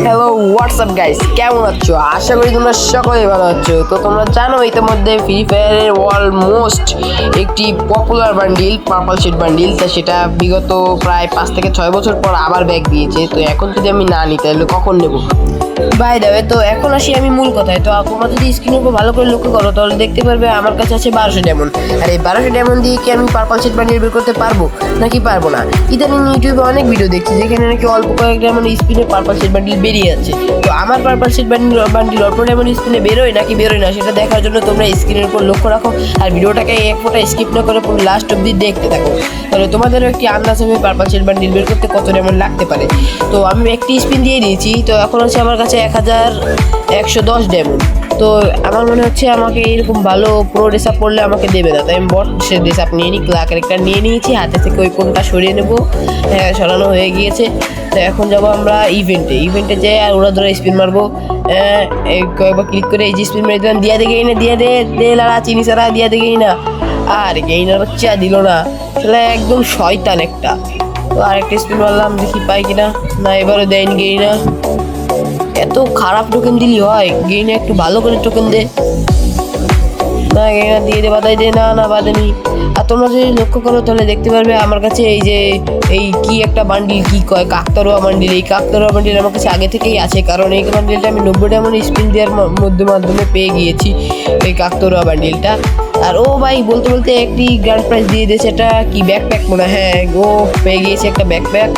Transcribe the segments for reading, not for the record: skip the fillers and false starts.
Hello WhatsApp guys, কেমন আছো? আশা করি তোমরা সকলেই ভালো আছো। তো তোমরা জানো ইতিমধ্যে ফ্রি ফায়ারের অলমোস্ট একটি popular bundle purple sheet bundle, তা সেটা বিগত প্রায় 5 থেকে 6 বছর পর আবার ব্যাক দিয়েছে। তো এখন যদি আমি না নিই তাহলে কখন নেবো? বাই দেবে। তো এখন আসি আমি মূল কথায়। তো তোমরা যদি স্ক্রিনের উপর ভালো করে লক্ষ্য করো তাহলে দেখতে পারবে আমার কাছে আছে 1200 ডায়মন্ড। আর এই 1200 ডায়মন্ড দিয়ে কি আমি পার্পল শিট বান্ডিল বের করতে পারবো নাকি পারবো না? ইদানিং ইউটিউবে অনেক ভিডিও দেখছি যেখানে নাকি অল্প কয়েক ডায়মন্ড স্পিনে পার্পল শিট বান্ডিল বেরিয়ে যাচ্ছে। তো আমার পার্পল শিট বান্ডিল অল্প ডায়মন্ড স্পিনে বেরোয় নাকি বেরোয় না সেটা দেখার জন্য তোমরা স্ক্রিনের উপর লক্ষ্য রাখো আর ভিডিওটাকে এক ফোঁটা স্কিপ না করে পুরো লাস্ট অব্দি দেখতে থাকো। তাহলে তোমাদেরও একটি আন্দাজ হবে পার্পল শিট বান্ডিল বের করতে কত ডায়মন্ড লাগতে পারে। তো আমি একটি স্পিন দিয়ে দিয়েছি। তো এখন হচ্ছে আমার কাছে 1110 ডায়মন্ড। তো আমার মনে হচ্ছে আমাকে এরকম ভালো প্রো ড্রেস আপ করলে আমাকে দেবে না, তাই আমি বট সে ড্রেস আপ নিয়ে নিই, ক্যারেক্টার নিয়ে নিয়েছি, হাতে থেকে ওই ফোনটা সরিয়ে নেবো। হ্যাঁ, সরানো হয়ে গিয়েছে। তো এখন যাবো আমরা ইভেন্টে যাই আর ওরা ধরে স্পিন মারবো। কয়েকবার ক্লিক করে এই যে স্পিন মেরে দিলাম, দিয়ে দেখেই না, দিয়ে লাড়া চিনি সারা দিয়ে দেখেই না। আর গেইনার হচ্ছে দিল না, আসলে একদম শয়তান একটা। তো আরেকটা স্পিন মারলাম, দেখি পাই কিনা। না, এবারও দেয়নি গেইনার। এত খারাপ টোকেন দিলি হয়? গেইনা একটু ভালো করে টোকেন দে। না, গেইনা দিয়ে দে, বাদাই দে। না বাদানি। আর তোমরা যদি লক্ষ্য করো তাহলে দেখতে পারবে আমার কাছে এই কি একটা বান্ডিল, কি কয় কাকতারুয়া বান্ডিল। এই কাকতারুয়া বান্ডিল আমার কাছে আগে থেকেই আছে, কারণ এই বান্ডিলটা আমি 90 ডায়মন্ড স্পিন দেওয়ার মাধ্যমে পেয়ে গিয়েছি এই কাকতারুয়া বান্ডিলটা। আর ও ভাই বলতে বলতে একটি গ্র্যান্ড প্রাইজ দিয়ে দিয়েছে, এটা কি ব্যাকপ্যাক মনে হয়। হ্যাঁ, ও পেয়ে গিয়েছে একটা ব্যাকপ্যাক।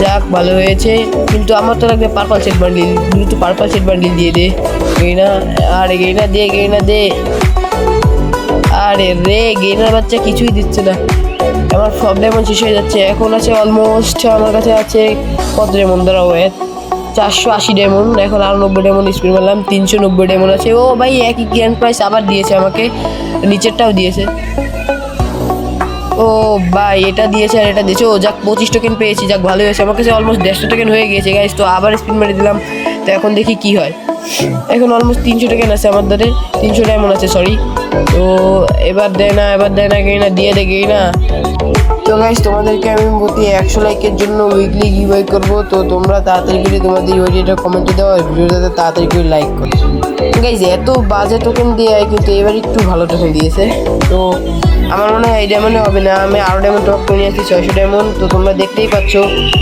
যাক, ভালো হয়েছে। কিন্তু আমার তো লাগবে পার্পল সেট বান্ডিল। দ্রুত পার্পল সেট বান্ডিল দিয়ে দে গেইনা। আরে গেইনা দে। আরে রে, গেইনার বাচ্চা কিছুই দিচ্ছে না। আমার সব ডায়মন্ড শেষ হয়ে যাচ্ছে। এখন আছে অলমোস্ট আমার কাছে আছে কত ডায়মন্ড ধরা হয়ে 480 ডায়মন্ড। এখন আরও 90 ডায়মন্ড স্পিন মারলাম, 390 ডায়মন্ড আছে। ও ভাই, একই গ্র্যান্ড প্রাইস আবার দিয়েছে আমাকে, নিচেরটাও দিয়েছে। ও ভাই, এটা দিয়েছে আর এটা দিয়েছে। ও যাক, 25 টোকেন পেয়েছি, যাক ভালো হয়েছে। আমার কাছে অলমোস্ট 150 টোকেন হয়ে গিয়েছে গাইস। তো আবার স্পিন মেরে দিলাম। তো এখন দেখি কি হয়। এখন অলমোস্ট 300 টোকেন আছে আমার ধরে, 300 ডায়মন্ড আছে, সরি। তো এবার দেয় না গেইনা, দিয়ে দে গেইনা। তো গাইস, তোমাদেরকে আমি প্রতি 100 লাইকের জন্য উইকলি গিভওয়ে করবো। তো তোমরা তাড়াতাড়ি করে তোমাদের ওইটা কমেন্টে দাও আর ভিডিওটাতে তাড়াতাড়ি করে লাইক করো। গাইস, এত বাজে টোকেন দিয়ে কিন্তু এবার একটু ভালো টোকেন দিয়েছে। তো আমার মনে হয় এই ডায়মন্ডে হবে না, আমি আরও ডায়মন্ড টপ করে নিয়েছি 600 ডায়মন্ড। তো তোমরা দেখতেই পাচ্ছ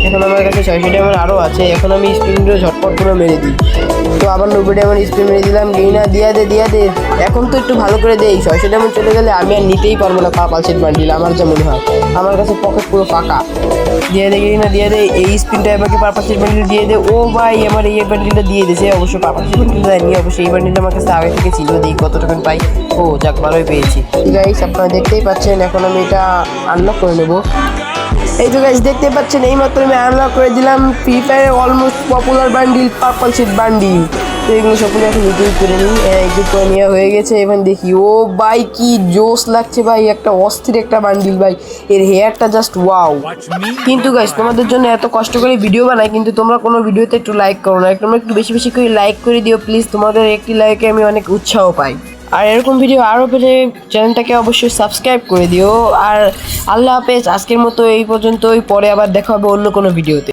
এখন আমার কাছে 600 ডায়মন্ড আরও আছে। এখন আমি স্পিনগুলো ঝটপট করে মেরে দিই। তো আবার 90 ডায়মন্ড স্পিন মেরে দিলাম। গেইনা দিয়া দে। এখন তো একটু ভালো করে দেই। 600 ডায়মন্ড চলে গেলে আমি আর নিতেই পারবো না পার্পল শিট বান্ডিল, আমার যা মনে হয়। আমার কাছে পকেট পুরো ফাঁকা। দিয়ে দে গেইনা, দিয়ে দে। এই স্পিনটা আমাকে পার্পল শিট বান্ডিল দিয়ে দে। ও ভাই, আমার এই বান্ডিলটা দিয়ে দিয়েছে। অবশ্য পার্পল শিট বান্ডিল দেয়নি, অবশ্যই এই বান্ডিলটা আমার কাছে আগে থেকে ছিল। দেখি কত টোকেন পাই। ও যাক, ভালোই পেয়েছি। গাইস, আপনারা দেখতেই পাচ্ছেন এখন আমি এটা আনলক করে নেবো। এই তো গাইস, দেখতে পাচ্ছেন এইমাত্র আমি আনলক করে দিলাম ফ্রি ফায়ারের almost popular bundle purple sheet bundle. তো এগুলো সবগুলো এখন ইউটিউব করে নিই। ইউটিউব করে নেওয়া হয়ে গেছে। এবার দেখি। ও ভাই, কি জোস লাগছে ভাই, একটা অস্থির একটা বান্ডিল ভাই। এর হেয়ারটা জাস্ট ওয়াও। কিন্তু গাইস, তোমাদের জন্য এত কষ্ট করে ভিডিও বানাই, কিন্তু তোমরা কোনো ভিডিওতে একটু লাইক করো না। তোমরা একটু বেশি বেশি করে লাইক করে দিও প্লিজ। তোমাদের একটি লাইকে আমি অনেক উৎসাহ পাই। আর এরকম ভিডিও আরও পেলে চ্যানেলটাকে অবশ্যই সাবস্ক্রাইব করে দিও। আর আল্লাহ হাফেজ। আজকের মতো এই পর্যন্তই, পরে আবার দেখা হবে অন্য কোনো ভিডিওতে।